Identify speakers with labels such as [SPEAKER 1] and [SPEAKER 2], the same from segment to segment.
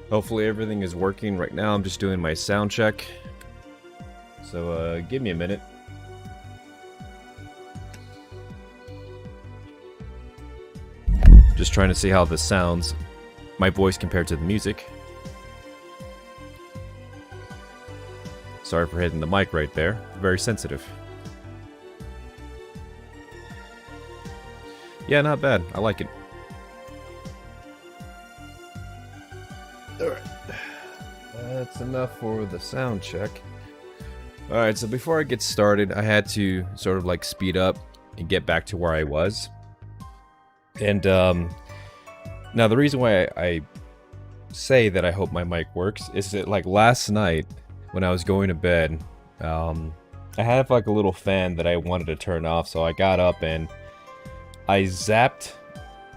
[SPEAKER 1] Hopefully everything is working right now. I'm just doing my sound check. So give me a minute. Just trying to see how this sounds. My voice compared to the music. Sorry for hitting the mic right there. Very sensitive. Yeah, not bad. I like it. Alright. That's enough for the sound check. Alright, so before I get started, I had to sort of like speed up and get back to where I was. And now the reason why I say that I hope my mic works is that like last night when I was going to bed, I had like a little fan that I wanted to turn off, so I got up and I zapped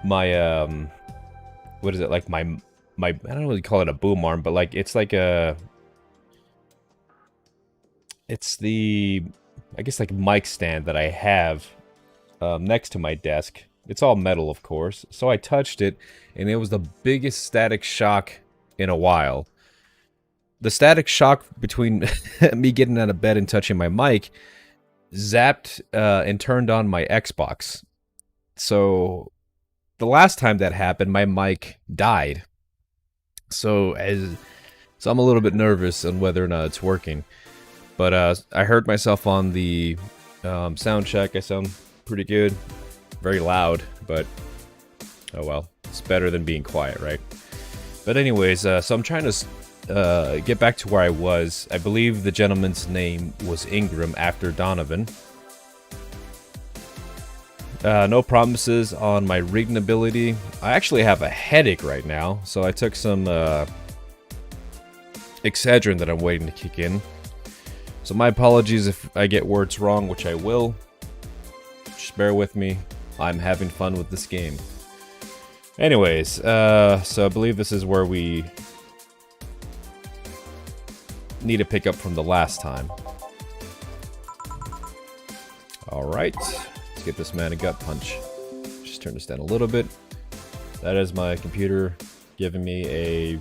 [SPEAKER 1] my what is it, like my I don't really call it a boom arm, but like it's like a, it's the, I guess like mic stand that I have next to my desk. It's all metal, of course. So I touched it, and it was the biggest static shock in a while. The static shock between me getting out of bed and touching my mic zapped and turned on my Xbox. So the last time that happened, my mic died. So I'm a little bit nervous on whether or not it's working. But I heard myself on the sound check. I sound pretty good. Very loud, but oh well. It's better than being quiet, right? But anyways, so I'm trying to get back to where I was. I believe the gentleman's name was Ingram after Donovan. No promises on my reading ability. I actually have a headache right now, so I took some Excedrin that I'm waiting to kick in. So my apologies if I get words wrong, which I will. Just bear with me. I'm having fun with this game. Anyways, so I believe this is where we need to pick up from the last time. Alright. Let's get this man a gut punch. Just turn this down a little bit. That is my computer giving me a,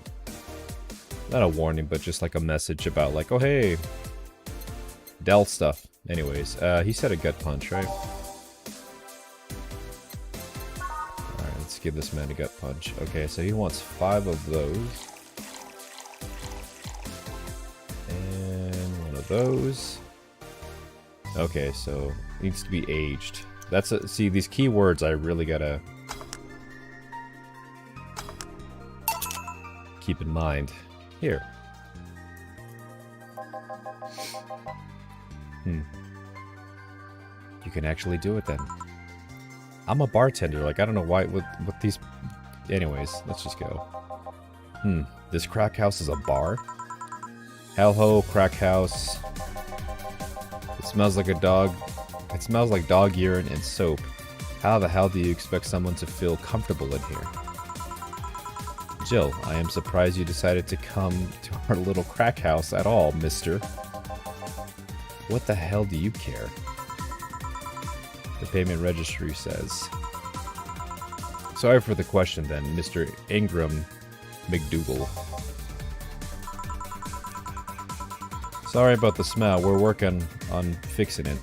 [SPEAKER 1] not a warning, but just like a message about like, oh hey, Dell stuff. Anyways, he said a gut punch, right? Alright, let's give this man a gut punch. Okay, so he wants 5 of those. And 1 of those. Okay, so needs to be aged. That's a, see, these keywords I really gotta keep in mind. Here. You can actually do it then. I'm a bartender, like I don't know why with these. Anyways, let's just go. This crack house is a bar? Hell ho, crack house. It smells like a dog. It smells like dog urine and soap. How the hell do you expect someone to feel comfortable in here? Jill, I am surprised you decided to come to our little crack house at all, mister. What the hell do you care? The payment registry says. Sorry for the question then, Mr. Ingram McDougal. Sorry about the smell. We're working on fixing it.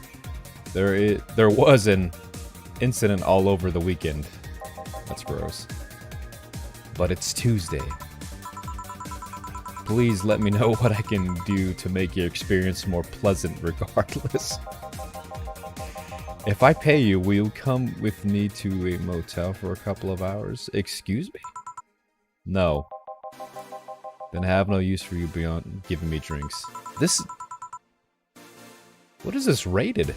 [SPEAKER 1] There was an incident all over the weekend. That's gross. But it's Tuesday. Please let me know what I can do to make your experience more pleasant regardless. If I pay you, will you come with me to a motel for a couple of hours? Excuse me? No. Then I have no use for you beyond giving me drinks. This... What is this rated?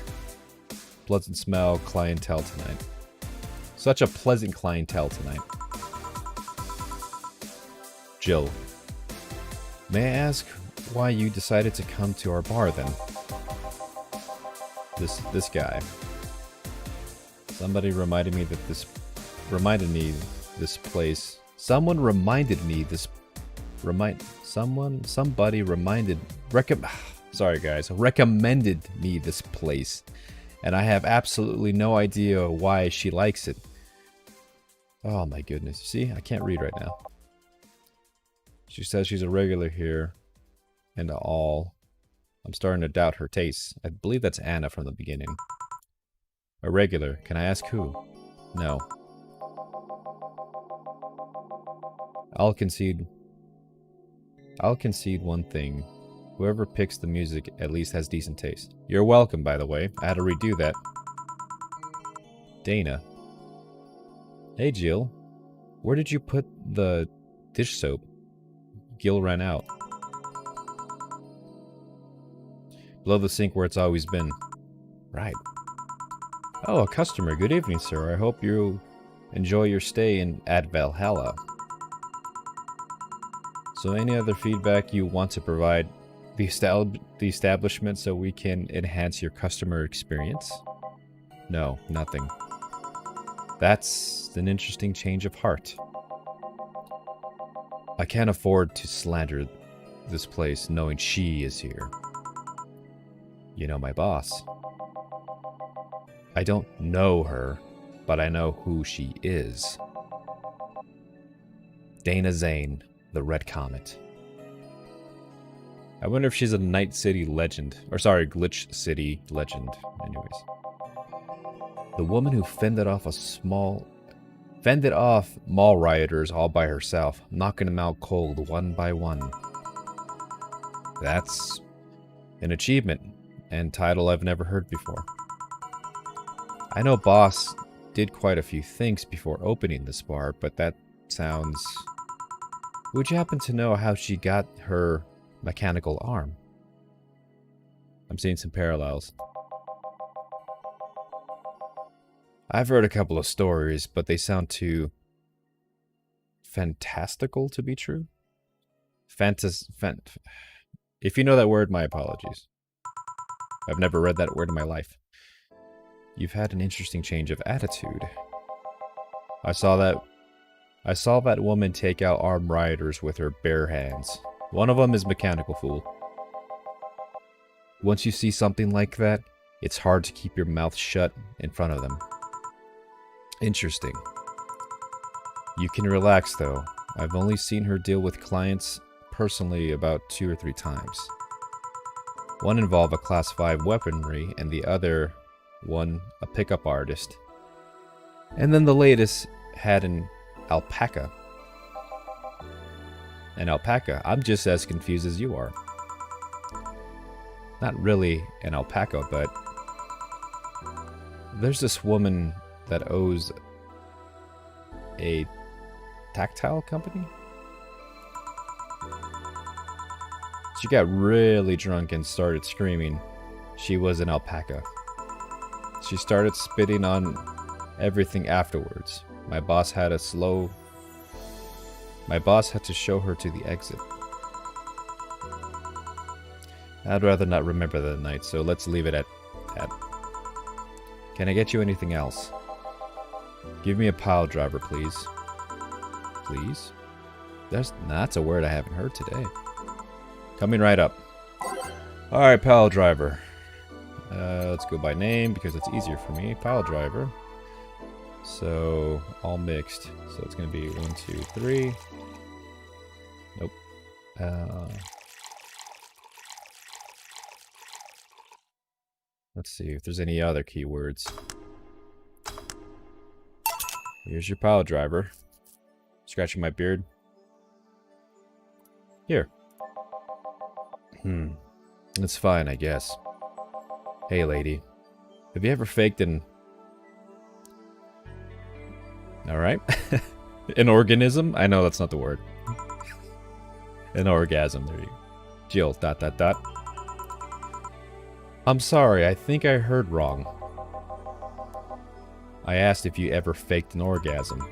[SPEAKER 1] Pleasant smell clientele tonight. Such a pleasant clientele tonight. Jill. May I ask why you decided to come to our bar then? This guy. Somebody reminded me that this... this place... Someone reminded me this... Somebody reminded... Sorry guys. Recommended me this place. And I have absolutely no idea why she likes it. Oh my goodness. See? I can't read right now. She says she's a regular here. And all. I'm starting to doubt her tastes. I believe that's Anna from the beginning. A regular. Can I ask who? No. I'll concede one thing. Whoever picks the music at least has decent taste. You're welcome, by the way. I had to redo that. Dana. Hey, Jill. Where did you put the dish soap? Gil ran out. Below the sink where it's always been. Right. Oh, a customer. Good evening, sir. I hope you enjoy your stay at Valhalla. So any other feedback you want to provide the establishment so we can enhance your customer experience? No, nothing. That's an interesting change of heart. I can't afford to slander this place knowing she is here. You know my boss. I don't know her, but I know who she is. Dana Zane, the Red Comet. I wonder if she's a Night City legend. Or sorry, Glitch City legend. Anyways. The woman who fended off mall rioters all by herself, knocking them out cold one by one. That's an achievement and title I've never heard before. I know Boss did quite a few things before opening this bar, but that sounds... Would you happen to know how she got her mechanical arm? I'm seeing some parallels. I've heard a couple of stories, but they sound too fantastical to be true. If you know that word, my apologies. I've never read that word in my life. You've had an interesting change of attitude. I saw that woman take out armed rioters with her bare hands. One of them is Mechanical Fool. Once you see something like that, it's hard to keep your mouth shut in front of them. Interesting. You can relax though. I've only seen her deal with clients personally about 2 or 3 times. One involved a Class 5 weaponry and the other one a pickup artist. And then the latest had an alpaca. An alpaca? I'm just as confused as you are. Not really an alpaca, but there's this woman that owes a tactile company. She got really drunk and started screaming. She was an alpaca. She started spitting on everything afterwards. My boss had to show her to the exit. I'd rather not remember that night, so let's leave it at that. Can I get you anything else? Give me a pile driver, please. Please? That's a word I haven't heard today. Coming right up. Alright, pile driver. Let's go by name because it's easier for me. Pile driver. So, all mixed. So it's going to be 1, 2, 3. Nope. Let's see if there's any other keywords. Here's your pile driver. Scratching my beard. Here. It's fine, I guess. Hey, lady. Have you ever faked an... Alright. An organism? I know that's not the word. An orgasm, there you go. Jill, ... I'm sorry, I think I heard wrong. I asked if you ever faked an orgasm.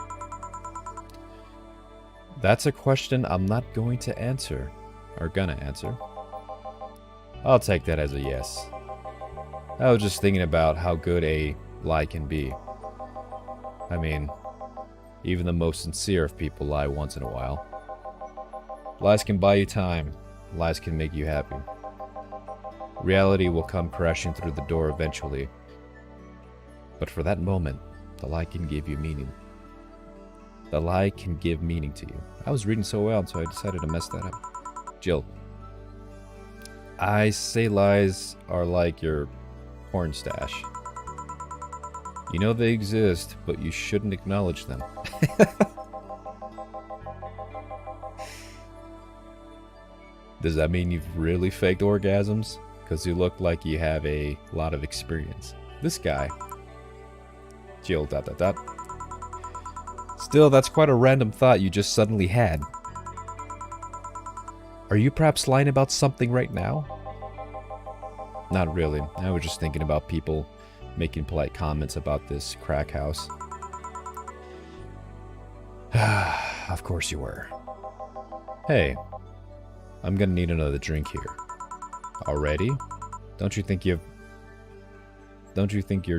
[SPEAKER 1] That's a question I'm not going to answer. Or gonna answer. I'll take that as a yes. I was just thinking about how good a lie can be. I mean, even the most sincere of people lie once in a while. Lies can buy you time. Lies can make you happy. Reality will come crashing through the door eventually. But for that moment, the lie can give you meaning. The lie can give meaning to you. I was reading so well, so I decided to mess that up. Jill. I say lies are like your porn stash. You know they exist, but you shouldn't acknowledge them. Does that mean you've really faked orgasms? Because you look like you have a lot of experience. This guy. Jill, ... Still, that's quite a random thought you just suddenly had. Are you perhaps lying about something right now? Not really. I was just thinking about people making polite comments about this crack house. Of course you were. Hey, I'm gonna need another drink here. Already? Don't you think you're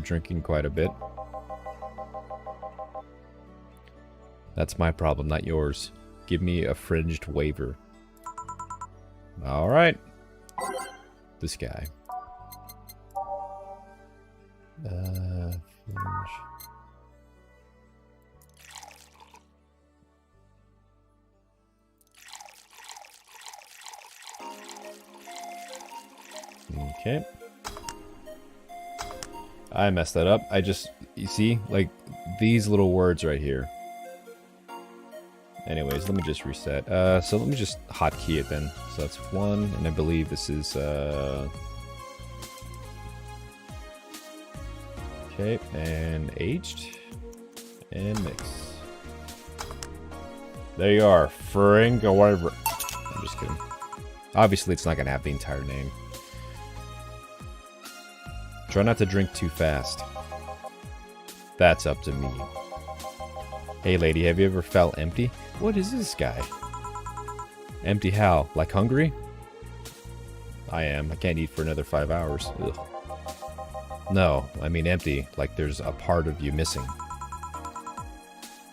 [SPEAKER 1] drinking quite a bit? That's my problem, not yours. Give me a fringed waiver. Alright. This guy. Fringe. Okay. I messed that up. You see, like, these little words right here. Anyways, let me just reset. So let me just hotkey it then. So that's 1, and I believe this is, okay, and aged, and mix. There you are, Fring or whatever. I'm just kidding. Obviously, it's not gonna have the entire name. Try not to drink too fast. That's up to me. Hey lady, have you ever felt empty? What is this guy? Empty how? Like hungry? I am. I can't eat for another 5 hours. Ugh. No, I mean empty, like there's a part of you missing.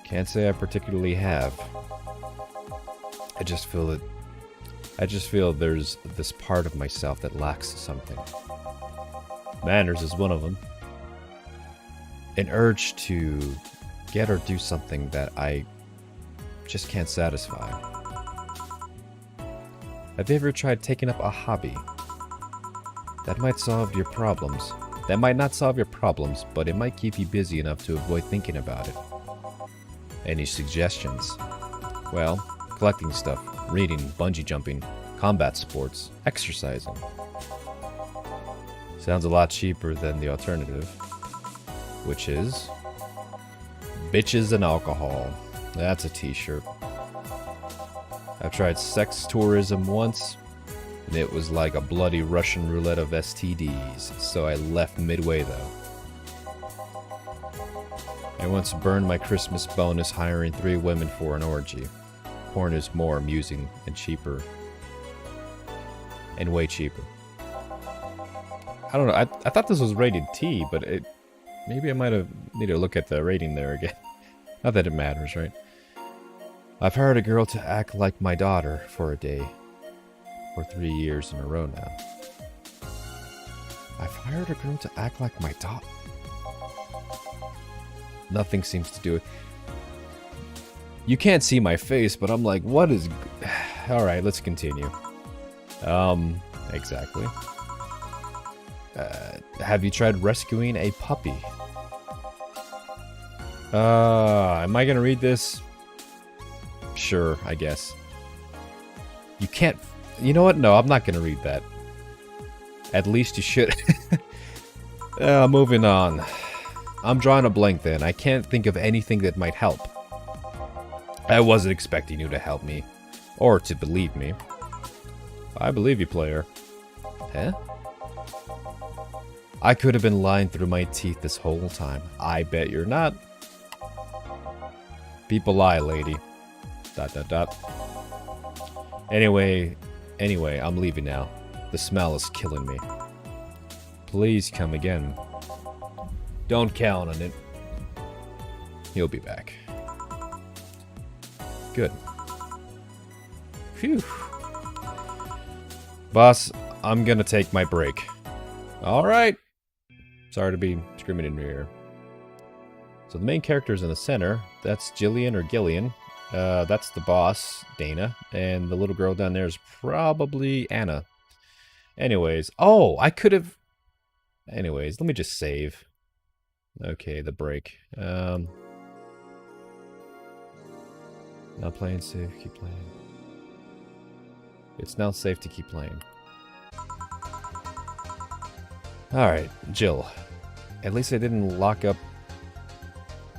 [SPEAKER 1] Can't say I particularly have. I just feel there's this part of myself that lacks something. Manners is one of them. An urge to get or do something that I just can't satisfy. Have you ever tried taking up a hobby? That might solve your problems. That might not solve your problems, but it might keep you busy enough to avoid thinking about it. Any suggestions? Well, collecting stuff, reading, bungee jumping, combat sports, exercising. Sounds a lot cheaper than the alternative, which is bitches and alcohol. That's a t-shirt. I've tried sex tourism once, and it was like a bloody Russian roulette of STDs, so I left midway though. I once burned my Christmas bonus hiring 3 women for an orgy. Porn is more amusing and cheaper. And way cheaper. I don't know, I thought this was rated T, but maybe I might have need to look at the rating there again. Not that it matters, right? I've hired a girl to act like my daughter for a day. For 3 years in a row now. I've hired a girl to act like my daughter. Nothing seems to do it. You can't see my face, but I'm like, what is... Alright, let's continue. Exactly. Have you tried rescuing a puppy? Am I gonna read this? Sure, I guess. You can't... You know what? No, I'm not gonna read that. At least you should. Moving on. I'm drawing a blank then. I can't think of anything that might help. I wasn't expecting you to help me. Or to believe me. I believe you, player. Huh? I could have been lying through my teeth this whole time. I bet you're not. People lie, lady. ... Anyway, I'm leaving now. The smell is killing me. Please come again. Don't count on it. He'll be back. Good. Phew. Boss, I'm gonna take my break. Alright. Sorry to be screaming in your ear. So the main character is in the center. That's Jillian or Gillian. That's the boss, Dana. And the little girl down there is probably Anna. Anyways. Oh, I could have... Anyways, let me just save. Okay, the break. Not playing safe, keep playing. It's now safe to keep playing. Alright, Jill. At least I didn't lock up...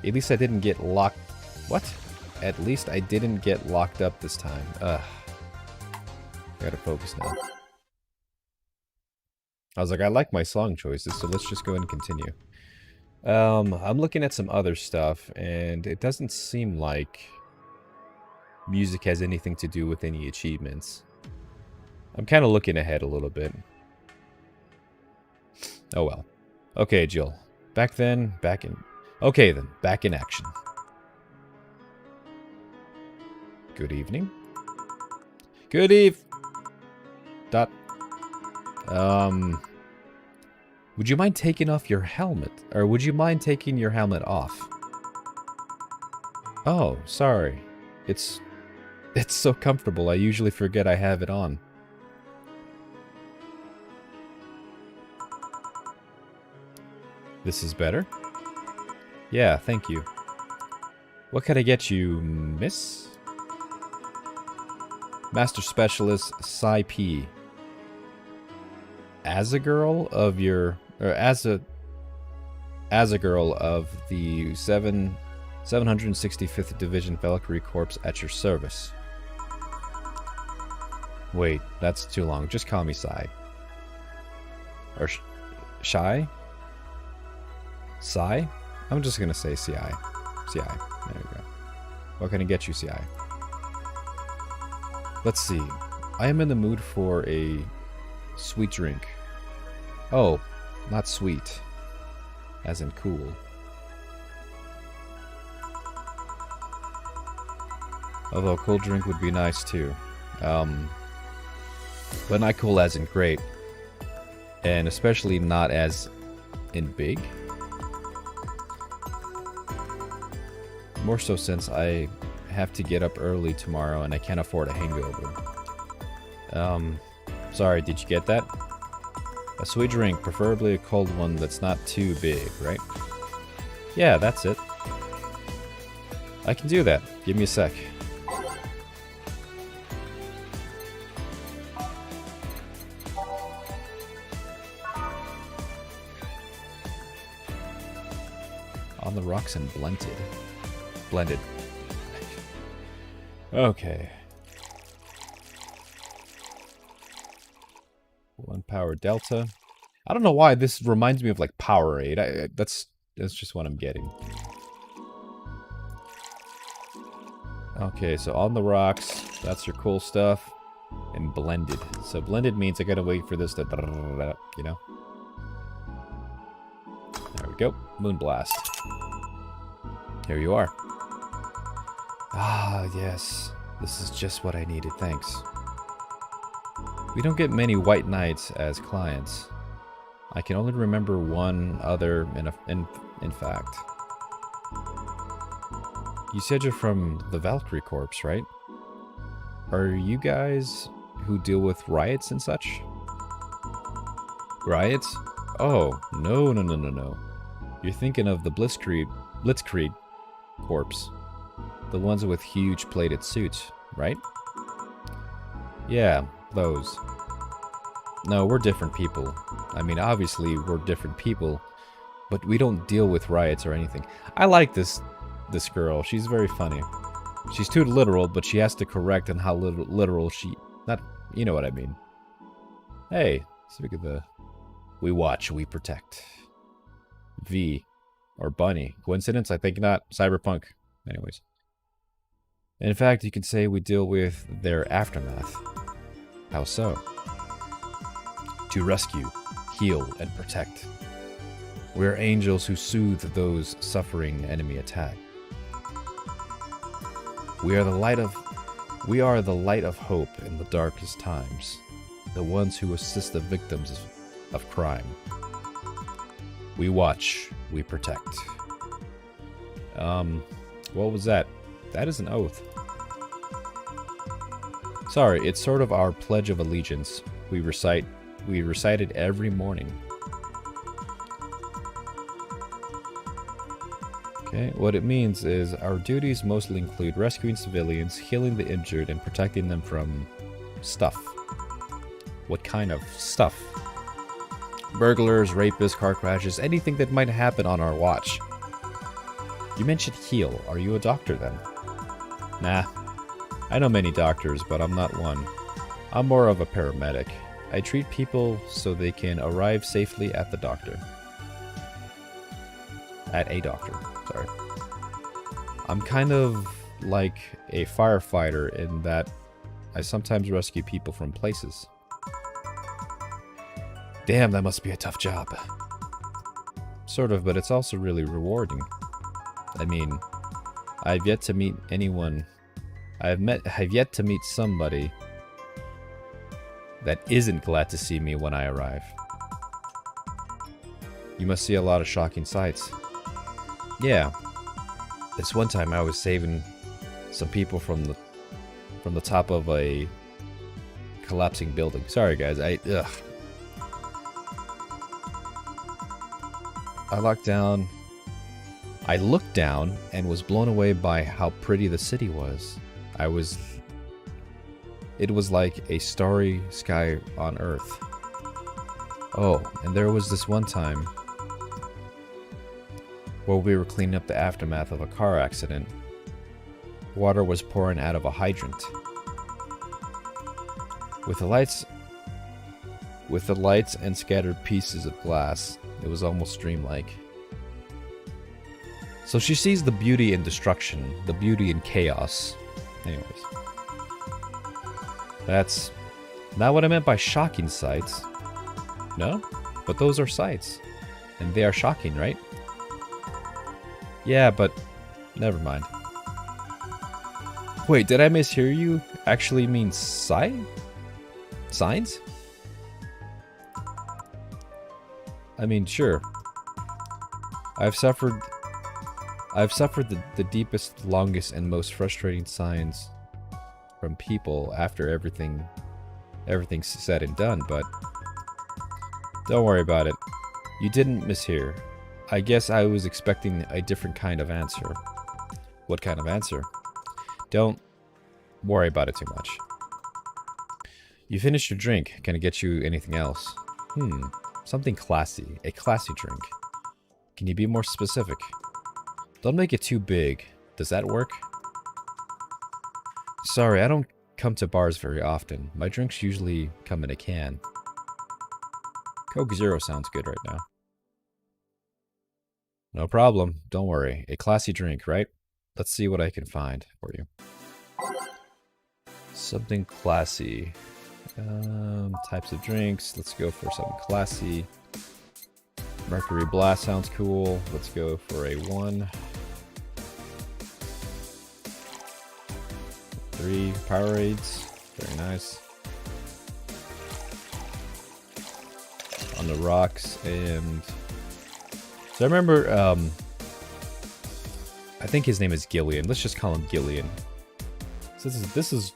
[SPEAKER 1] At least I didn't get locked... What? At least I didn't get locked up this time. Ugh. Gotta focus now. I was like, I like my song choices, so let's just go ahead and continue. I'm looking at some other stuff, and it doesn't seem like music has anything to do with any achievements. I'm kind of looking ahead a little bit. Oh well. Okay, Jill. Back then, back in... Okay then, back in action. Good evening. Good eve... Dot. Would you mind taking off your helmet? Or would you mind taking your helmet off? Oh, sorry. It's so comfortable, I usually forget I have it on. This is better? Yeah, thank you. What can I get you, miss? Master Specialist Psy P. As a girl of your... Or as a girl of the 765th Division Valkyrie Corps at your service. Wait, that's too long. Just call me Psy. Or Shy? Psy? I'm just gonna say CI. CI. There we go. What can I get you, CI? Let's see. I am in the mood for a sweet drink. Oh, not sweet. As in cool. Although a cold drink would be nice too. But not cool as in great. And especially not as in big. More so since I have to get up early tomorrow and I can't afford a hangover. Sorry, did you get that? A sweet drink, preferably a cold one that's not too big, right? Yeah, that's it. I can do that. Give me a sec. On the rocks and blended. Blended. Okay. 1 power delta. I don't know why this reminds me of like Powerade. That's just what I'm getting. Okay, so on the rocks, that's your cool stuff. And blended. So blended means I gotta wait for this to, you know? There we go. Moonblast. Here you are. Ah, yes. This is just what I needed, thanks. We don't get many white knights as clients. I can only remember one other, in fact. You said you're from the Valkyrie Corps, right? Are you guys who deal with riots and such? Riots? Oh, no. You're thinking of the Blitzkrieg Corps. The ones with huge plated suits, right? Yeah, those. No, we're different people. I mean, obviously, we're different people, but we don't deal with riots or anything. I like this girl. She's very funny. She's too literal, but she has to correct on how literal she... Not... You know what I mean. Hey, speak of the... We watch, we protect. V. Or Bunny. Coincidence? I think not. Cyberpunk. Anyways. In fact, you could say we deal with their aftermath. How so? To rescue, heal, and protect. We're angels who soothe those suffering enemy attack. We are the light of hope in the darkest times. The ones who assist the victims of crime. We watch, we protect. What was that? That is an oath. Sorry, it's sort of our Pledge of Allegiance. We recite it every morning. Okay, what it means is our duties mostly include rescuing civilians, healing the injured, and protecting them from stuff. What kind of stuff? Burglars, rapists, car crashes, anything that might happen on our watch. You mentioned heal. Are you a doctor then? Nah. I know many doctors, but I'm not one. I'm more of a paramedic. I treat people so they can arrive safely at the doctor. At a doctor, sorry. I'm kind of like a firefighter in that I sometimes rescue people from places. Damn, that must be a tough job. Sort of, but it's also really rewarding. I mean, I've yet to meet anyone. I've yet to meet somebody that isn't glad to see me when I arrive. You must see a lot of shocking sights. Yeah. This one time I was saving some people from the top of a collapsing building. Sorry guys, I looked down and was blown away by how pretty the city was. It was like a starry sky on Earth. Oh, and there was this one time where we were cleaning up the aftermath of a car accident. Water was pouring out of a hydrant. With the lights and scattered pieces of glass, it was almost dreamlike. So she sees the beauty in destruction, the beauty in chaos. Anyways. That's not what I meant by shocking sights. No? But those are sights. And they are shocking, right? Yeah, but never mind. Wait, did I mishear you? Actually mean signs? I mean, sure. I've suffered the deepest, longest, and most frustrating signs from people after everything's said and done, but don't worry about it. You didn't mishear. I guess I was expecting a different kind of answer. What kind of answer? Don't worry about it too much. You finished your drink. Can I get you anything else? Something classy. A classy drink. Can you be more specific? Don't make it too big. Does that work? Sorry, I don't come to bars very often. My drinks usually come in a can. Coke Zero sounds good right now. No problem. Don't worry. A classy drink, right? Let's see what I can find for you. Something classy. Types of drinks. Let's go for something classy. Mercury Blast sounds cool. Let's go for a 1. 3 Powerades. Very nice. On the rocks. And so I remember, I think his name is Gillian. Let's just call him Gillian. So this is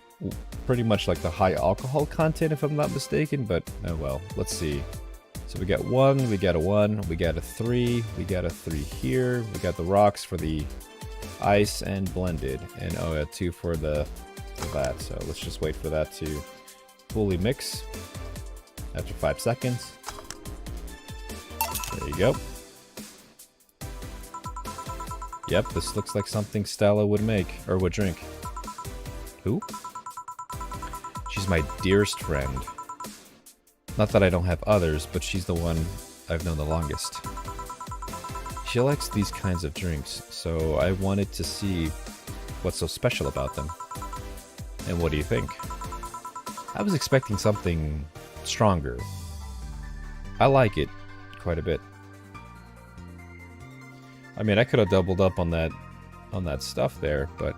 [SPEAKER 1] pretty much like the high alcohol content, if I'm not mistaken, but oh well. Let's see. So we got 1, we got a 1, we got a 3, we got a 3 here. We got the rocks for the ice and blended, and oh yeah, 2 for that. So let's just wait for that to fully mix. After 5 seconds. There you go. Yep, this looks like something Stella would make, or would drink. Who? She's my dearest friend. Not that I don't have others, but she's the one I've known the longest. She likes these kinds of drinks, so I wanted to see what's so special about them. And what do you think? I was expecting something stronger. I like it quite a bit. I mean, I could have doubled up on that stuff there, but...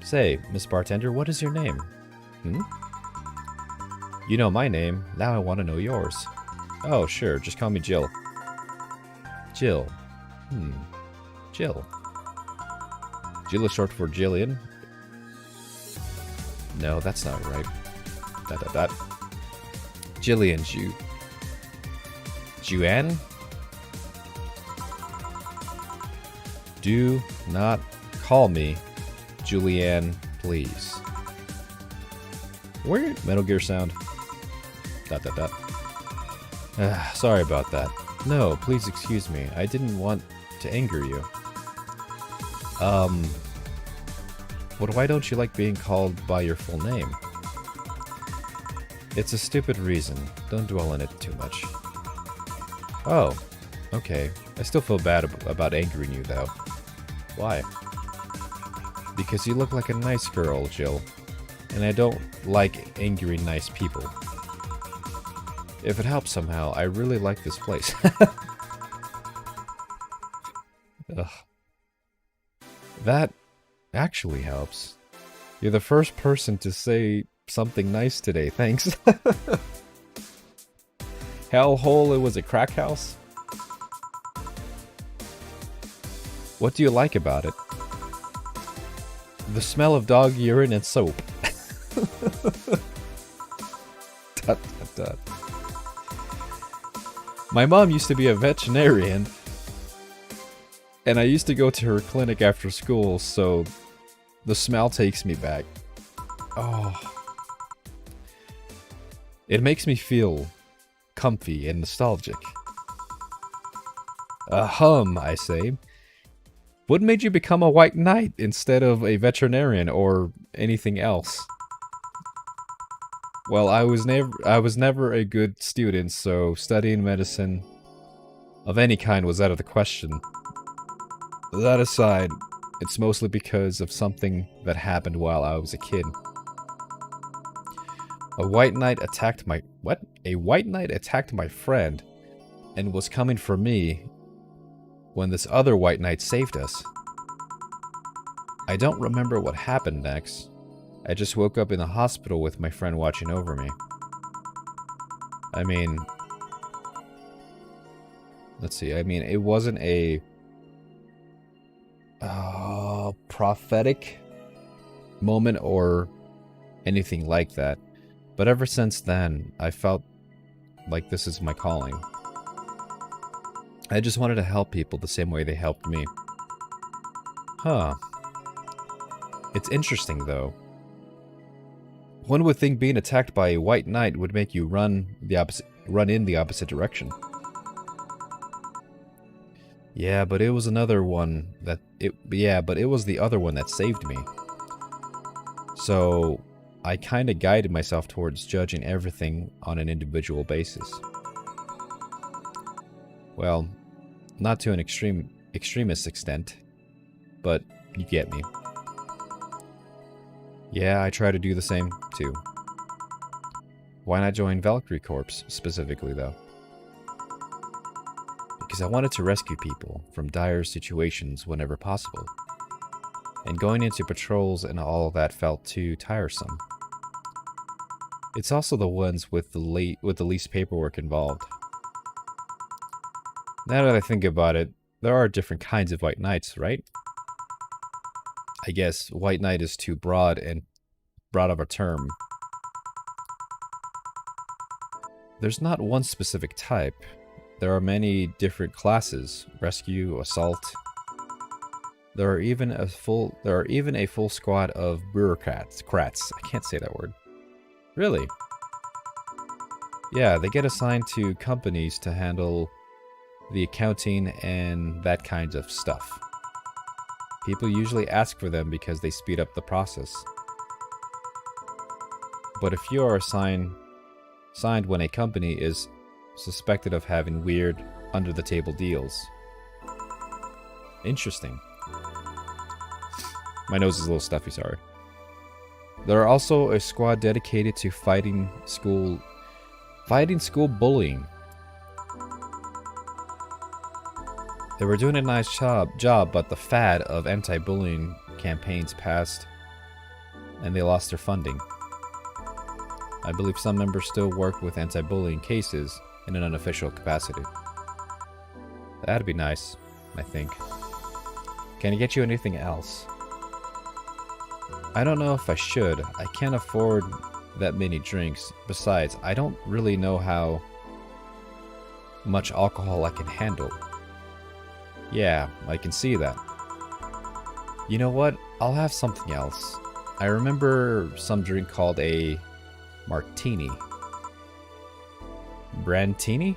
[SPEAKER 1] Say, Miss Bartender, what is your name? You know my name, now I want to know yours. Oh, sure, just call me Jill. Jill. Jill. Jill is short for Jillian. No, that's not right. Jillian, Juan? Do not call me Julianne, please. Weird Metal Gear sound. Sorry about that. No, please excuse me. I didn't want to anger you. But why don't you like being called by your full name? It's a stupid reason. Don't dwell on it too much. Oh, okay. I still feel bad about angering you, though. Why? Because you look like a nice girl, Jill. And I don't like angering nice people. If it helps somehow, I really like this place. Ugh. That actually helps. You're the first person to say something nice today, thanks. Hellhole, it was a crack house? What do you like about it? The smell of dog urine and soap. My mom used to be a veterinarian, and I used to go to her clinic after school, so the smell takes me back. Oh. It makes me feel comfy and nostalgic. I say. What made you become a white knight instead of a veterinarian or anything else? Well, I was never a good student, so studying medicine of any kind was out of the question. That aside, it's mostly because of something that happened while I was a kid. A white knight attacked my... What? A white knight attacked my friend and was coming for me when this other white knight saved us. I don't remember what happened next. I just woke up in the hospital with my friend watching over me. I mean... Let's see, I mean, it wasn't a... prophetic moment or anything like that. But ever since then, I felt like this is my calling. I just wanted to help people the same way they helped me. Huh. It's interesting, though. One would think being attacked by a white knight would make you run in the opposite direction. Yeah, but it was another one that... but it was the other one that saved me. So, I kinda guided myself towards judging everything on an individual basis. Well, not to an extremist extent, but you get me. Yeah, I try to do the same, too. Why not join Valkyrie Corps, specifically, though? Because I wanted to rescue people from dire situations whenever possible. And going into patrols and all of that felt too tiresome. It's also the ones with the least paperwork involved. Now that I think about it, there are different kinds of white knights, right? I guess white knight is too broad of a term. There's not one specific type. There are many different classes: rescue, assault. There are even a full squad of bureaucrats. I can't say that word. Really? Yeah, they get assigned to companies to handle the accounting and that kind of stuff. People usually ask for them because they speed up the process. But if you are signed when a company is suspected of having weird, under-the-table deals. Interesting. My nose is a little stuffy, sorry. There are also a squad dedicated to fighting school bullying. They were doing a nice job, but the fad of anti-bullying campaigns passed, and they lost their funding. I believe some members still work with anti-bullying cases in an unofficial capacity. That'd be nice, I think. Can I get you anything else? I don't know if I should. I can't afford that many drinks. Besides, I don't really know how much alcohol I can handle. Yeah, I can see that. You know what? I'll have something else. I remember some drink called a martini. Brandtini?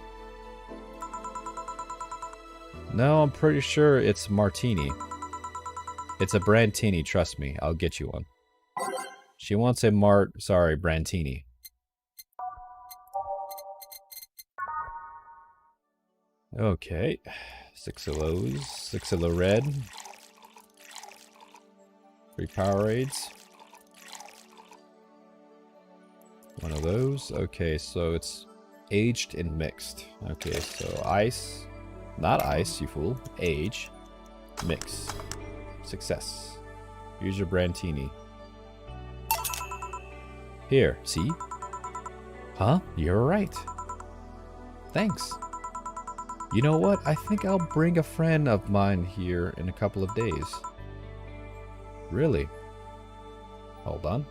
[SPEAKER 1] No, I'm pretty sure it's martini. It's a Brandtini, trust me. I'll get you one. She wants a Brandtini. Okay. 6 of those. 6 of the red. 3 Powerades. 1 of those. Okay, so it's aged and mixed. Okay, so ice. Not ice, you fool. Age. Mix. Success. Here's your Brandtini. Here, see? Huh? You're right. Thanks. You know what? I think I'll bring a friend of mine here in a couple of days. Really? Hold on.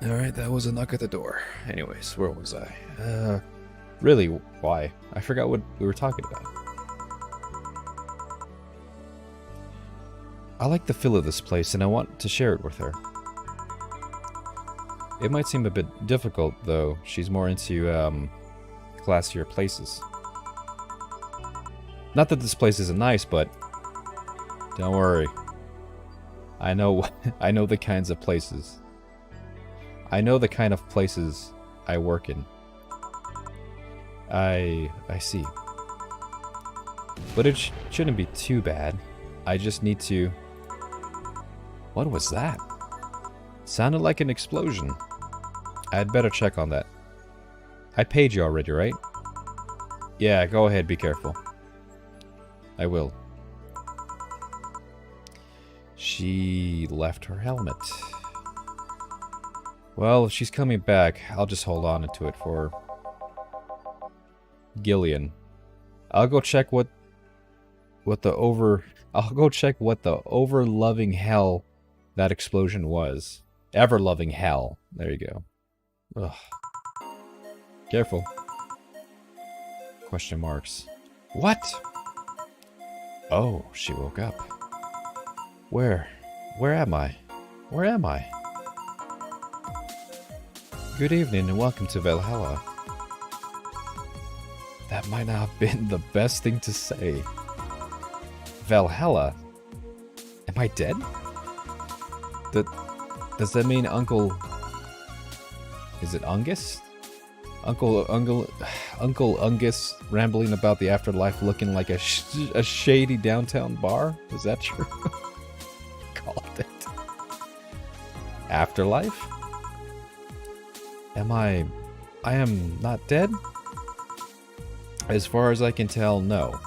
[SPEAKER 1] Alright, that was a knock at the door. Anyways, where was I? Really, why? I forgot what we were talking about. I like the feel of this place and I want to share it with her. It might seem a bit difficult, though. She's more into, classier places. Not that this place isn't nice, but don't worry. I know the kinds of places. I know the kind of places I work in. I see. But it shouldn't be too bad. I just need to... What was that? Sounded like an explosion. I'd better check on that. I paid you already, right? Yeah, go ahead, be careful. I will. She left her helmet. Well, if she's coming back, I'll just hold on to it for Gillian. I'll go check what the over-loving hell that explosion was. Ever-loving hell. There you go. Ugh. Careful. Question marks. What? Oh, she woke up. Where am I? Where am I? Good evening and welcome to Valhalla. That might not have been the best thing to say. Valhalla? Am I dead? Does that mean Uncle... Is it Ungus? Uncle Ungus rambling about the afterlife looking like a shady downtown bar? Was that true? Called it. Afterlife? I am not dead? As far as I can tell, no.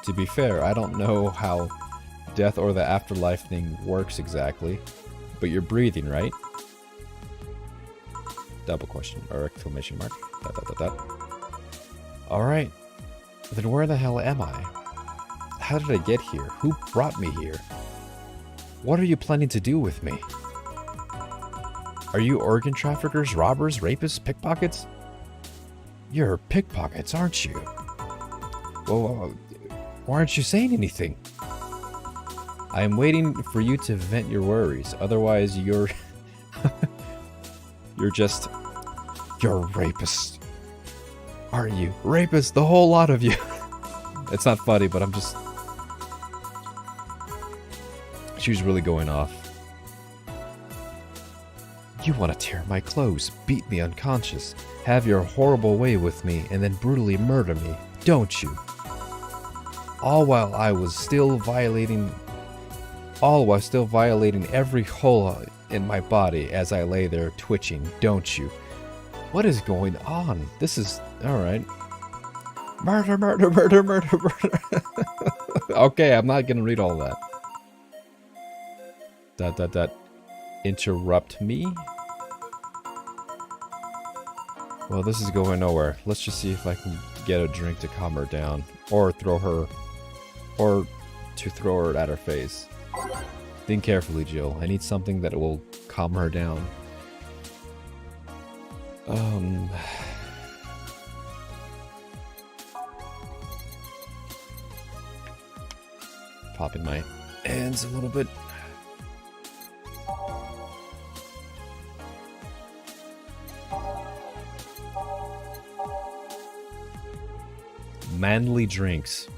[SPEAKER 1] To be fair, I don't know how death or the afterlife thing works exactly, but you're breathing, right? Double question, or exclamation mark. ... Alright, then where the hell am I? How did I get here? Who brought me here? What are you planning to do with me? Are you organ traffickers, robbers, rapists, pickpockets? You're pickpockets, aren't you? Well, why aren't you saying anything? I'm waiting for you to vent your worries. Otherwise, you're... You're a rapist. Aren't you? Rapist, the whole lot of you. It's not funny, but I'm just... She was really going off. You want to tear my clothes, beat me unconscious, have your horrible way with me, and then brutally murder me, don't you? All while still violating every in my body as I lay there twitching, don't you? What is going on? This is... Alright. Murder, murder, murder, murder, murder. Okay, I'm not gonna read all that. Dot, dot, dot. Interrupt me? Well, this is going nowhere. Let's just see if I can get a drink to calm her down. Or throw her... Or to throw her at her face. Think carefully, Jill. I need something that will calm her down. Popping my hands a little bit. Manly drinks.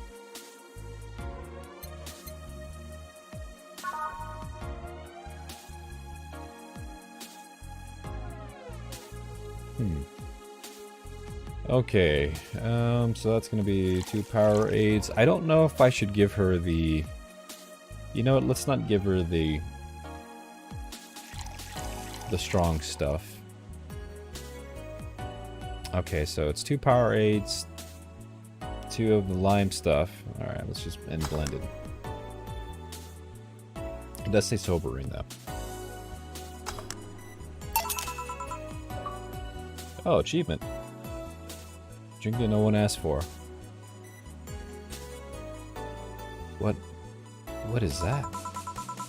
[SPEAKER 1] Okay, so that's gonna be 2 power aids. I don't know if I should give her the... You know what, let's not give her the strong stuff. Okay, so it's 2 power aids, 2 of the lime stuff. Alright, let's just... and blended. It does say sobering, though. Oh, achievement. Drink that no one asked for. What is that?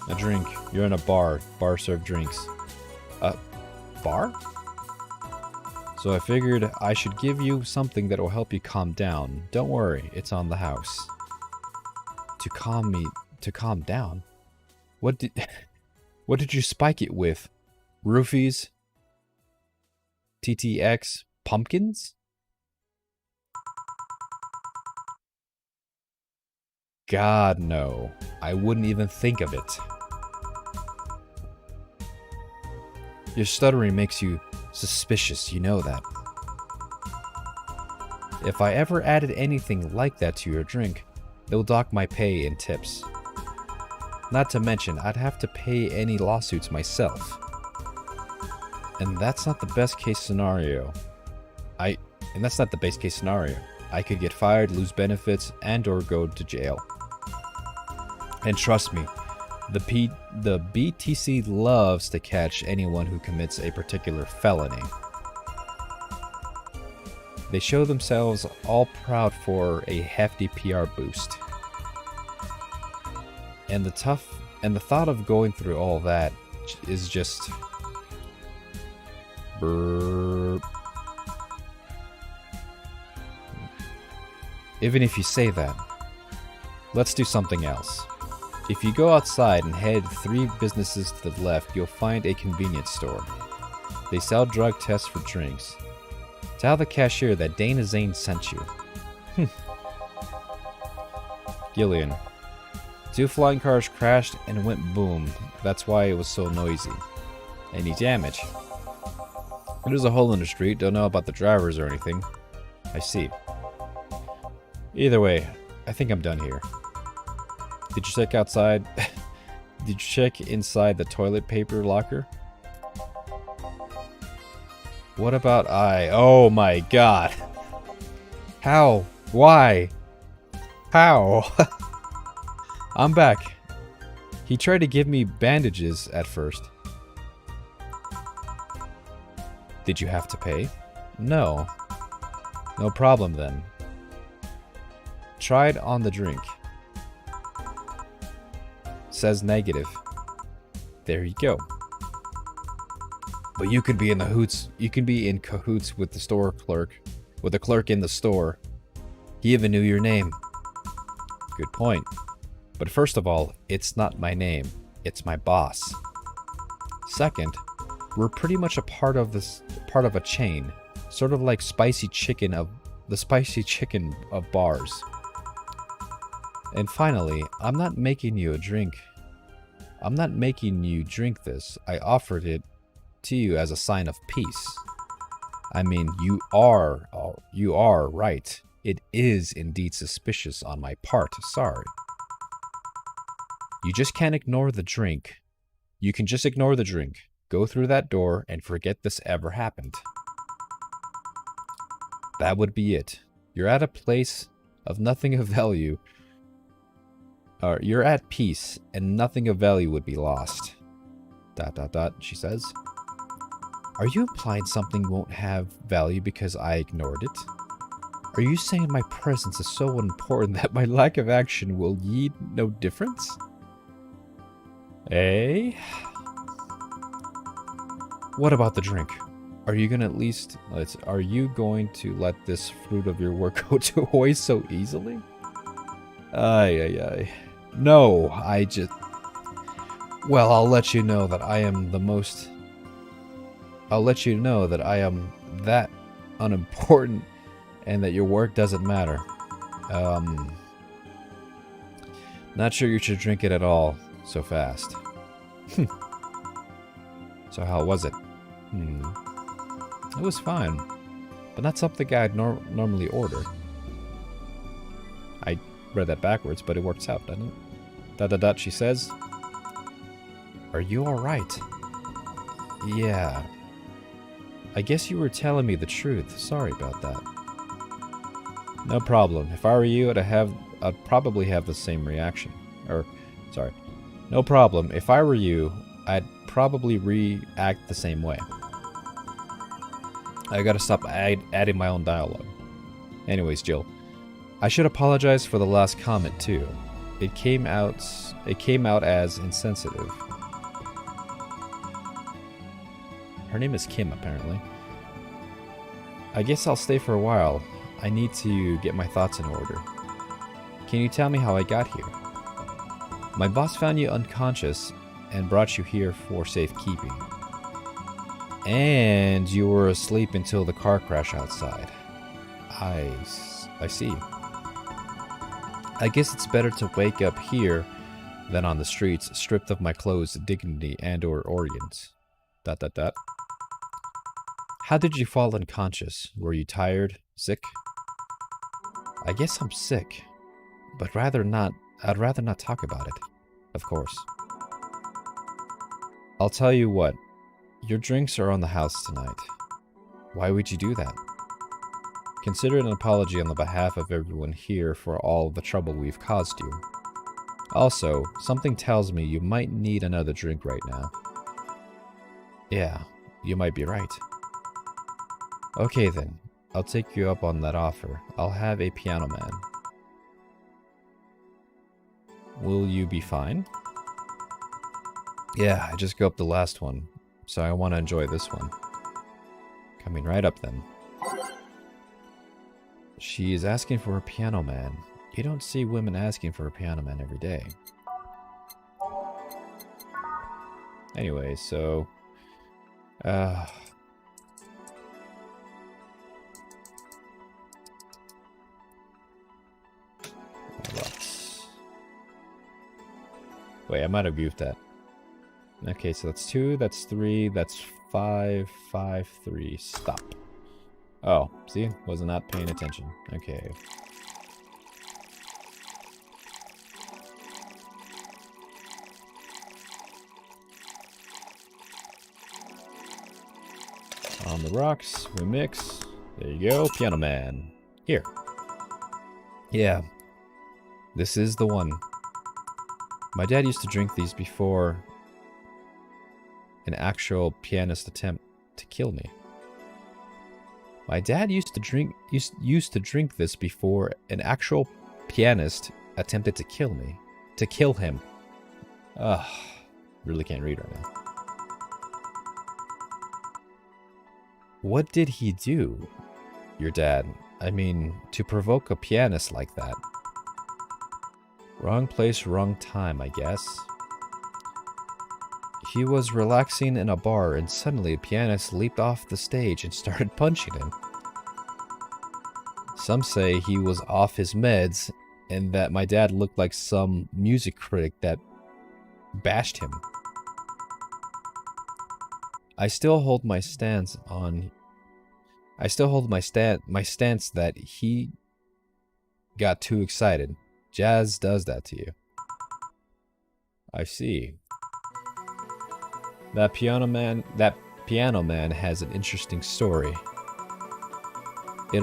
[SPEAKER 1] A drink. You're in a bar. Bar serve drinks. Bar? So I figured I should give you something that will help you calm down. Don't worry, it's on the house. To calm down? What did you spike it with? Roofies? TTX? Pumpkins? God, no. I wouldn't even think of it. Your stuttering makes you suspicious, you know that. If I ever added anything like that to your drink, they'll dock my pay and tips. Not to mention, I'd have to pay any lawsuits myself. And that's not the best case scenario. And that's not the best case scenario. I could get fired, lose benefits, and or go to jail. And trust me, the BTC loves to catch anyone who commits a particular felony. They show themselves all proud for a hefty PR boost. And the thought of going through all that is just... Burp. Even if you say that, let's do something else. If you go outside and head 3 businesses to the left, you'll find a convenience store. They sell drug tests for drinks. Tell the cashier that Dana Zane sent you. Gillian. 2 flying cars crashed and went boom. That's why it was so noisy. Any damage? There's a hole in the street. Don't know about the drivers or anything. I see. Either way, I think I'm done here. Did you check outside? Did you check inside the toilet paper locker? What about oh my god. How? Why? How? I'm back. He tried to give me bandages at first. Did you have to pay? No. No problem then. Tried on the drink. Says negative. There you go. But you could be in the hoots. You can be in cahoots with the store clerk. With the clerk in the store. He even knew your name. Good point. But first of all, it's not my name. It's my boss. Second, we're pretty much a part of a chain. Sort of like the spicy chicken of bars. And finally, I'm not making you a drink. I'm not making you drink this. I offered it to you as a sign of peace. I mean, you are right. It is indeed suspicious on my part. Sorry. You just can't ignore the drink. You can just ignore the drink. Go through that door and forget this ever happened. That would be it. You're at a place of nothing of value. You're at peace, and nothing of value would be lost. ... she says. Are you implying something won't have value because I ignored it? Are you saying my presence is so important that my lack of action will yield no difference? Eh? What about the drink? Are you gonna at least... Are you going to let this fruit of your work go to waste so easily? Ay. No, I just... Well, I'll let you know that I am the most... I'll let you know that I am that unimportant and that your work doesn't matter. Not sure you should drink it at all so fast. So how was it? It was fine, but not something I'd normally order. I read that backwards, but it works out, doesn't it? ... she says. Are you alright? Yeah. I guess you were telling me the truth. Sorry about that. No problem. If I were you, I'd probably have the same reaction. Sorry. No problem. If I were you, I'd probably react the same way. I gotta stop adding my own dialogue. Anyways, Jill. I should apologize for the last comment too. It came out as insensitive. Her name is Kim, apparently. I guess I'll stay for a while. I need to get my thoughts in order. Can you tell me how I got here? My boss found you unconscious and brought you here for safekeeping. And you were asleep until the car crash outside. I see. I guess it's better to wake up here than on the streets, stripped of my clothes, dignity, and/or organs. ... How did you fall unconscious? Were you tired? Sick? I guess I'm sick, but I'd rather not talk about it. Of course. I'll tell you what. Your drinks are on the house tonight. Why would you do that? Consider it an apology on the behalf of everyone here for all the trouble we've caused you. Also, something tells me you might need another drink right now. Yeah, you might be right. Okay then, I'll take you up on that offer. I'll have a piano man. Will you be fine? Yeah, I just go up the last one, so I want to enjoy this one. Coming right up then. She is asking for a piano man. You don't see women asking for a piano man every day. Anyway, so... Wait, I might have goofed that. Okay, so that's 2, that's 3, that's 5, 5, 3. Stop. Oh, see? Was not paying attention. Okay. On the rocks, we mix. There you go, Piano Man. Here. Yeah. This is the one. My dad used to drink these before an actual pianist attempt to kill me. My dad used to drink this before an actual pianist attempted to kill me. To kill him. Ugh. Really can't read right now. What did he do? Your dad. I mean, to provoke a pianist like that. Wrong place, wrong time, I guess. He was relaxing in a bar and suddenly a pianist leaped off the stage and started punching him. Some say he was off his meds and that my dad looked like some music critic that bashed him. I still hold my stance that he got too excited. Jazz does that to you. I see. That piano man has an interesting story. It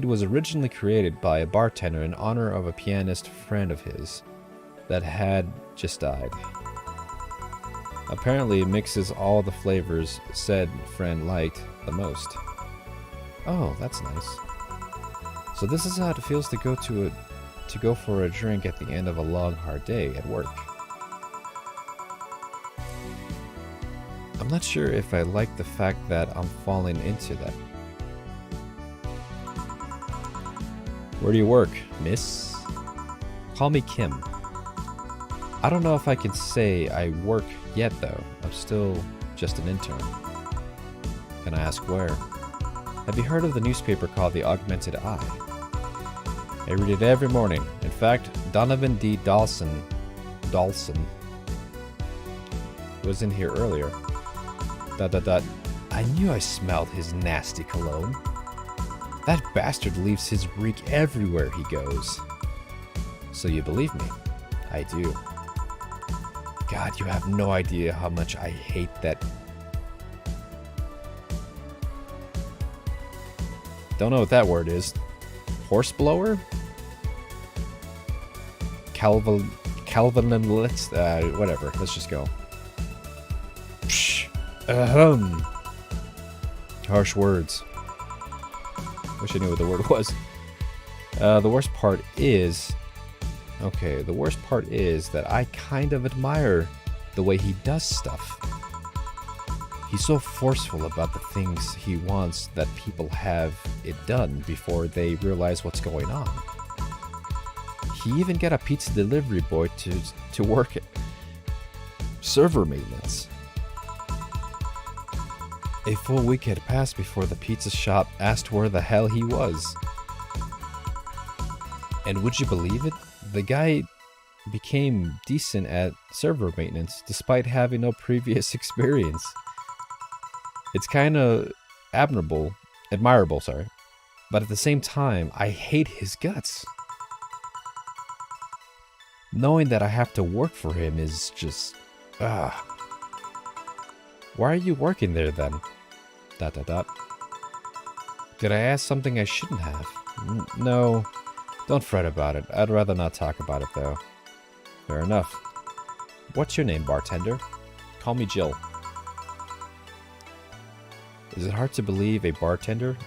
[SPEAKER 1] was originally created by a bartender in honor of a pianist friend of his that had just died. Apparently it mixes all the flavors said friend liked the most. Oh, that's nice. So this is how it feels to go for a drink at the end of a long hard day at work. I'm not sure if I like the fact that I'm falling into that. Where do you work, miss? Call me Kim. I don't know if I can say I work yet though. I'm still just an intern. Can I ask where? Have you heard of the newspaper called The Augmented Eye? I read it every morning. In fact, Donovan D. Dawson was in here earlier. ... I knew I smelled his nasty cologne. That bastard leaves his reek everywhere he goes. So you believe me? I do. God, you have no idea how much I hate that. Don't know what that word is. Horseblower? Calvinist, whatever. Let's just go. Psh, harsh words. Wish I knew what the word was. The worst part is that I kind of admire the way he does stuff. He's so forceful about the things he wants that people have it done before they realize what's going on. He even got a pizza delivery boy to work at server maintenance. A full week had passed before the pizza shop asked where the hell he was. And would you believe it? The guy became decent at server maintenance despite having no previous experience. It's kind of admirable, but at the same time, I hate his guts. Knowing that I have to work for him is just, Why are you working there then? ... Did I ask something I shouldn't have? No, don't fret about it. I'd rather not talk about it though. Fair enough. What's your name, bartender? Call me Jill. Is it hard to believe a bartender?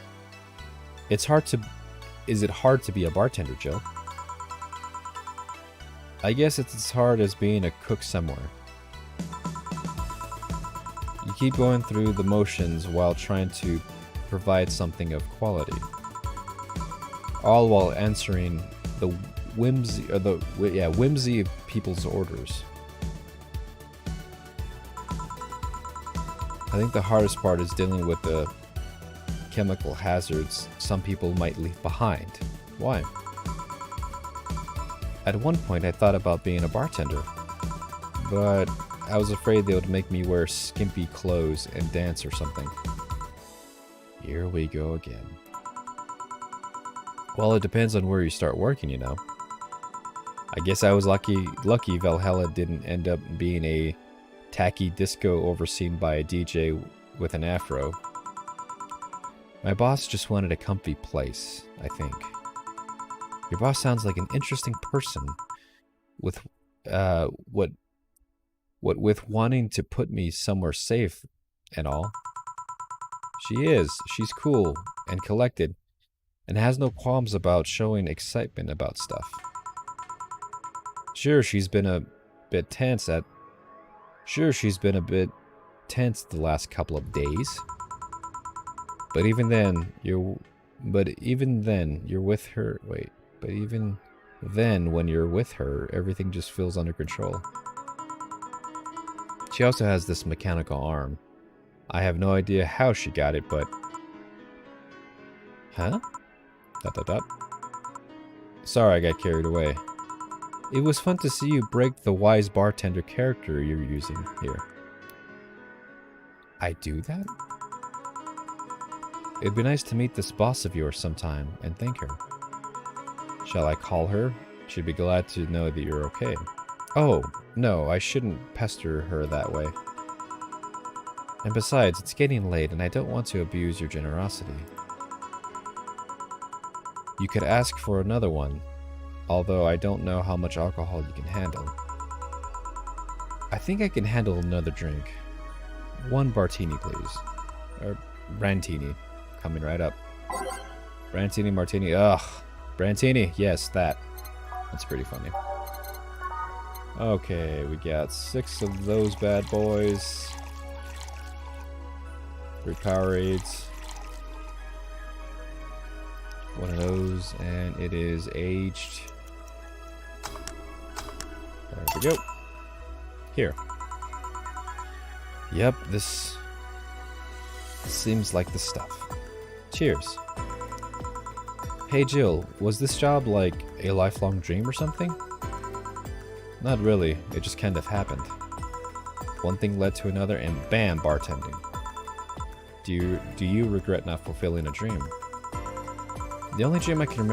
[SPEAKER 1] Is it hard to be a bartender, Jill? I guess it's as hard as being a cook somewhere. You keep going through the motions while trying to provide something of quality. All while answering the whimsy of people's orders. I think the hardest part is dealing with the chemical hazards some people might leave behind. Why? At one point I thought about being a bartender, but I was afraid they would make me wear skimpy clothes and dance or something. Here we go again. Well, it depends on where you start working, you know. I guess I was lucky Valhalla didn't end up being a tacky disco overseen by a DJ with an afro. My boss just wanted a comfy place, I think. Your boss sounds like an interesting person with with wanting to put me somewhere safe and all. She is. She's cool and collected and has no qualms about showing excitement about stuff. Sure, she's been a bit tense the last couple of days. But even then, when you're with her, everything just feels under control. She also has this mechanical arm. I have no idea how she got it, but... Huh? ... Sorry, I got carried away. It was fun to see you break the wise bartender character you're using here. I do that? It'd be nice to meet this boss of yours sometime and thank her. Shall I call her? She'd be glad to know that you're okay. Oh, no, I shouldn't pester her that way. And besides, it's getting late and I don't want to abuse your generosity. You could ask for another one, although I don't know how much alcohol you can handle. I think I can handle another drink. One Bartini, please. Or Brantini. Coming right up. Brantini, Martini. Ugh. Brantini. Yes, that. That's pretty funny. Okay, we got 6 of those bad boys. 3 Powerades. 1 of those, and it is aged. There we go. Here. Yep, this seems like the stuff. Cheers. Hey Jill, was this job like a lifelong dream or something? Not really, it just kind of happened. One thing led to another and bam, bartending. Do you regret not fulfilling a dream? The only dream I can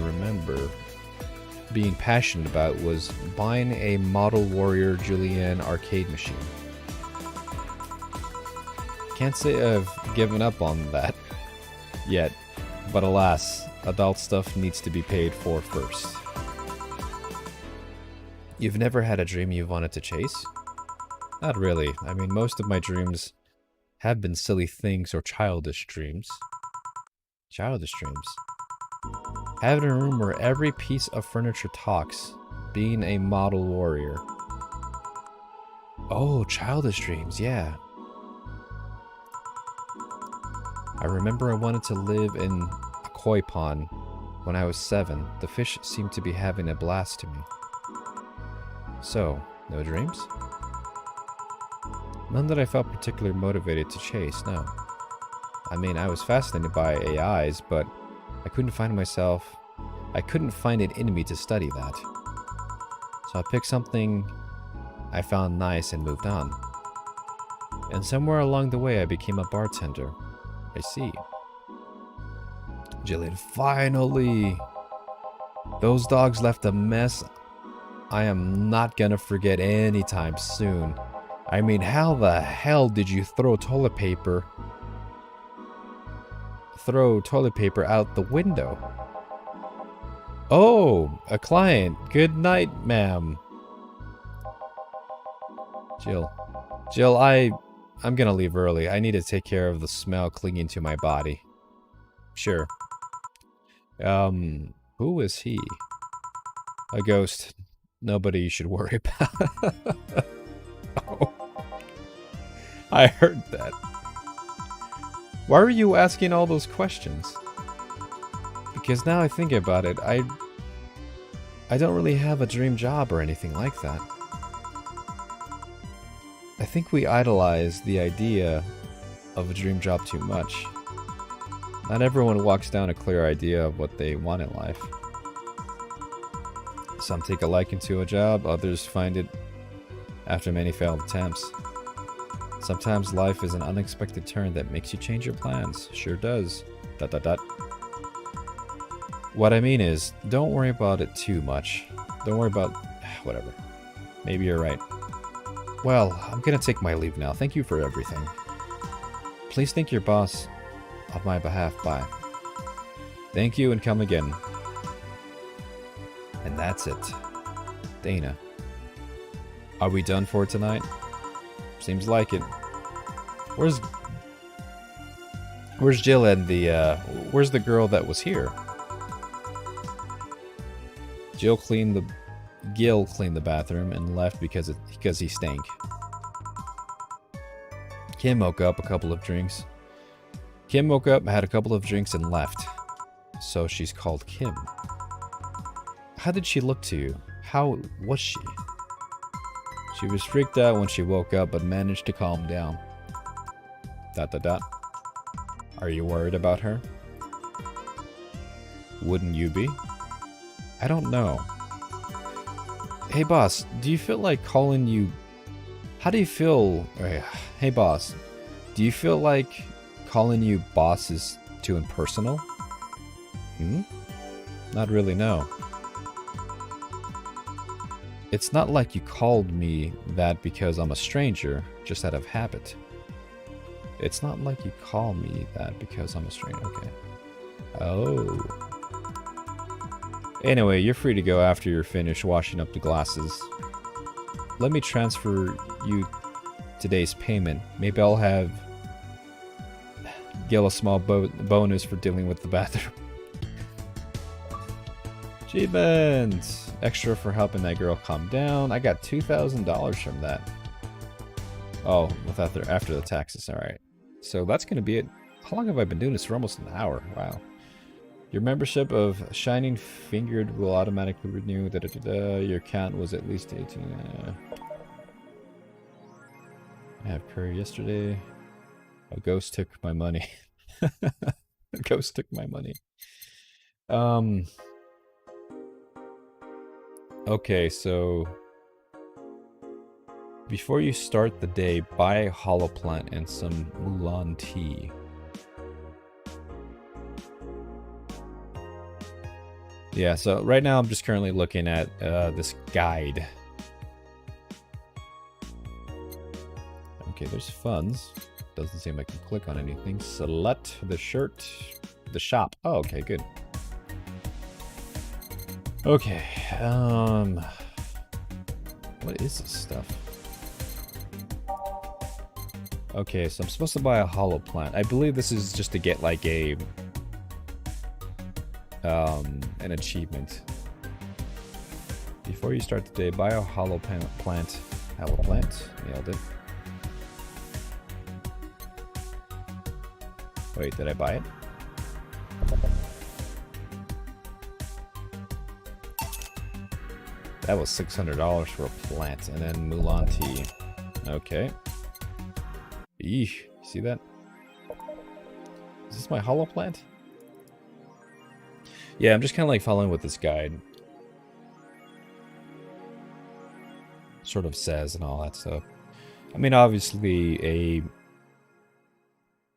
[SPEAKER 1] remember being passionate about was buying a Model Warrior Julienne arcade machine. Can't say I've given up on that yet, but alas, adult stuff needs to be paid for first. You've never had a dream you wanted to chase? Not really. I mean, most of my dreams have been silly things or childish dreams. Childish dreams. Having a room where every piece of furniture talks. Being a model warrior. Oh, childish dreams, yeah. I remember I wanted to live in a koi pond when I was 7. The fish seemed to be having a blast to me. So, no dreams? None that I felt particularly motivated to chase, no. I mean, I was fascinated by AIs, but I couldn't find it in me to study that. So I picked something I found nice and moved on. And somewhere along the way I became a bartender. I see. Jillian, finally! Those dogs left a mess I am not gonna forget anytime soon. I mean, how the hell did you throw toilet paper out the window? Oh, a client. Good night, ma'am. Jill, I'm gonna leave early. I need to take care of the smell clinging to my body. Sure. Who is he? A ghost. Nobody you should worry about. Oh. I heard that. Why were you asking all those questions? Because now I think about it, I don't really have a dream job or anything like that. I think we idolize the idea of a dream job too much. Not everyone walks down a clear idea of what they want in life. Some take a liking to a job, others find it after many failed attempts. Sometimes life is an unexpected turn that makes you change your plans. Sure does. ... What I mean is, don't worry about it too much. Don't worry about... whatever. Maybe you're right. Well, I'm gonna take my leave now. Thank you for everything. Please thank your boss on my behalf. Bye. Thank you and come again. And that's it. Dana. Are we done for tonight? Seems like it. Where's Jill and where's the girl that was here? Gil cleaned the bathroom and left because he stank. Kim woke up, had a couple of drinks and left. So she's called Kim. How did she look to you? How was she? She was freaked out when she woke up, but managed to calm down. ... Are you worried about her? Wouldn't you be? I don't know. Hey boss, do you feel like calling you... How do you feel... Hey boss, do you feel like calling you boss is too impersonal? Not really, no. It's not like you called me that because I'm a stranger, just out of habit. It's not like you call me that because I'm a stranger. Okay. Oh. Anyway, you're free to go after you're finished washing up the glasses. Let me transfer you today's payment. Maybe I'll have Gil a small bonus for dealing with the bathroom. Achievement! Extra for helping that girl calm down. I got $2,000 from that. Oh, after the taxes. Alright. So that's going to be it. How long have I been doing this? For almost an hour. Wow. Your membership of Shining Fingered will automatically renew. Your count was at least 18. I have prayer yesterday. A ghost took my money. A ghost took my money. Okay, so before you start the day, buy a hollow plant and some Mulan tea. Yeah, so right now I'm just currently looking at this guide. Okay, there's funds. Doesn't seem I can click on anything. Select the shirt, the shop. Oh, okay, good. Okay, what is this stuff? Okay, so I'm supposed to buy a hollow plant. I believe this is just to get like a an achievement. Before you start the day, buy a hollow plant. Hollow plant? Nailed it. Wait, did I buy it? That was $600 for a plant, and then Mulan tea. Okay. Eesh, see that? Is this my hollow plant? Yeah, I'm just kind of like following what this guide sort of says and all that stuff. I mean, obviously a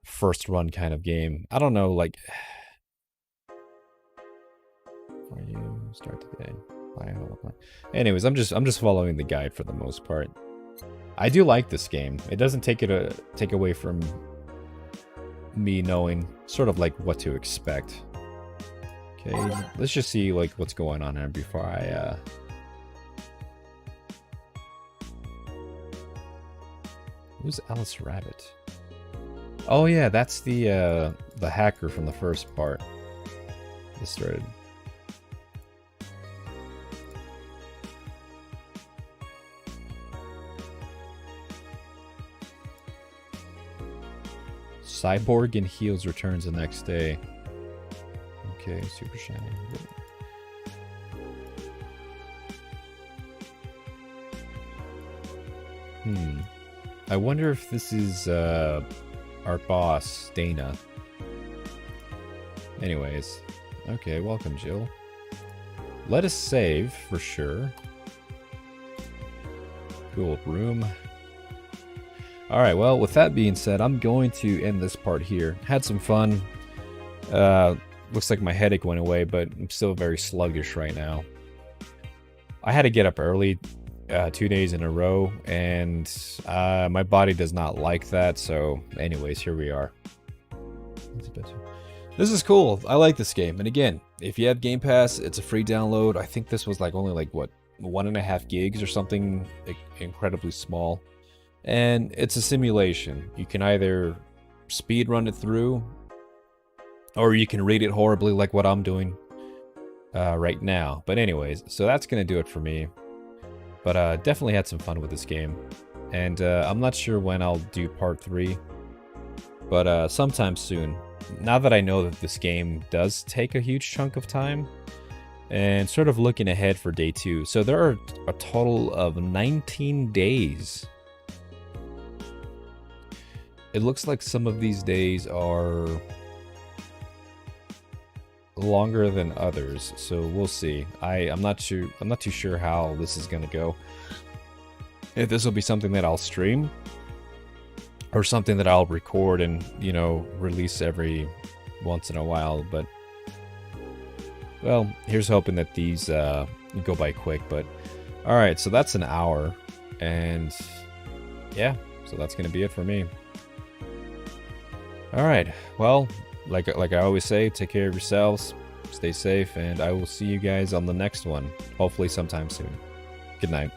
[SPEAKER 1] first run kind of game. I don't know, like, before you start today. Anyways, I'm just following the guide for the most part. I do like this game. It doesn't take away from me knowing sort of like what to expect. Okay, let's just see like what's going on here before I Who's Alice Rabbit? Oh yeah, that's the hacker from the first part. This started. Cyborg in heels returns the next day. Okay, super shiny. I wonder if this is our boss, Dana. Anyways. Okay, welcome, Jill. Let us save, for sure. Cool room. Alright, well, with that being said, I'm going to end this part here. Had some fun. Looks like my headache went away, but I'm still very sluggish right now. I had to get up early 2 days in a row, and my body does not like that, so anyways, here we are. This is cool. I like this game, and again, if you have Game Pass, it's a free download. I think this was like only like, what, 1.5 gigs or something incredibly small. And it's a simulation. You can either speed run it through, or you can rate it horribly like what I'm doing right now. But anyways, so that's going to do it for me. But definitely had some fun with this game. And I'm not sure when I'll do part 3. But sometime soon. Now that I know that this game does take a huge chunk of time. And sort of looking ahead for day 2. So there are a total of 19 days. It looks like some of these days are longer than others, so we'll see. I'm not too sure how this is gonna go. If this will be something that I'll stream, or something that I'll record and, you know, release every once in a while. But well, here's hoping that these go by quick. But Alright, so that's an hour. And yeah, so that's going to be it for me. Alright, well, like I always say, take care of yourselves, stay safe, and I will see you guys on the next one, hopefully sometime soon. Good night.